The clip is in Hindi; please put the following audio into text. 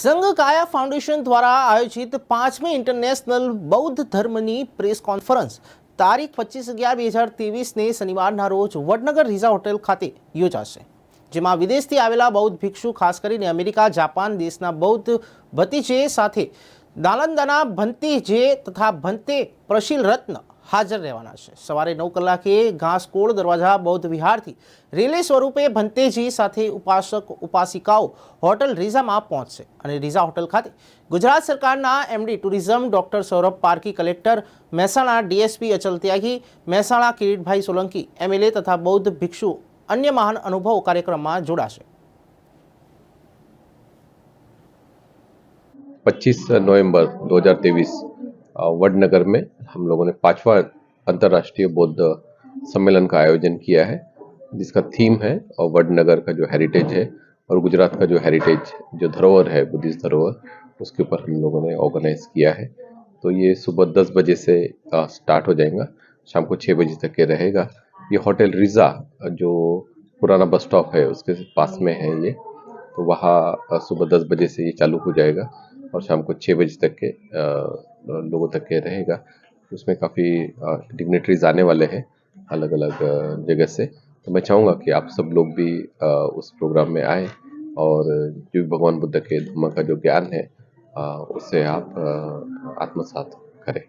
સંઘ કાયા ફાઉન્ડેશન દ્વારા આયોજિત 5મી ઇન્ટરનેશનલ બૌદ્ધ ધર્મની પ્રેસ કોન્ફરન્સ તારીખ 25/11/2023ને શનિવારના રોજ વડનગર રીઝા હોટેલ ખાતે યોજાશે, જેમાં વિદેશથી આવેલા બૌદ્ધ ભિક્ષુ, ખાસ કરીને અમેરિકા, જાપાન દેશના બૌદ્ધ ભતીજે સાથે નાલંદાના ભંતેજે તથા ભંતે પ્રશીલ રત્ન હાજર રહેવાના છે। સવારે 9 કલાકે ઘાસકોળ દરવાજા બૌદ્ધ વિહારથી રેલી સ્વરૂપે ભંતેજી સાથે ઉપાસક ઉપાસિકાઓ હોટલ રીઝામાં પહોંચશે અને રીઝા હોટલ ખાતે ગુજરાત સરકારના MD tourism doctor Saurabh Parki, collector Mehsana DSP Achal Tyagi, Mehsana Kiritbhai Solanki MLA તથા બૌદ્ધ ભિક્ષુ अन्य महान अनुभव कार्यक्रम में जोड़ाશે। 25 नवंबर 2023 वडनगर में हम लोगों ने 5वां अंतर्राष्ट्रीय बौद्ध सम्मेलन का आयोजन किया है, जिसका थीम है और वडनगर का जो हेरिटेज है और गुजरात का जो हेरिटेज जो धरोहर है, बुद्धिस्ट धरोहर, उसके ऊपर हम लोगों ने ऑर्गेनाइज किया है। तो ये सुबह 10 बजे से स्टार्ट हो जाएगा, शाम को 6 बजे तक के रहेगा। ये होटल रिज़ा जो पुराना बस स्टॉप है उसके पास में है ये, तो वहाँ सुबह 10 बजे से ये चालू हो जाएगा और शाम को 6 बजे तक के लोगों तक के रहेगा। उसमें काफ़ी डिग्नेटरीज आने वाले हैं अलग अलग जगह से, तो मैं चाहूँगा कि आप सब लोग भी उस प्रोग्राम में आए और जो भगवान बुद्ध के धम्म का जो ज्ञान है उससे आप आत्मसात करें।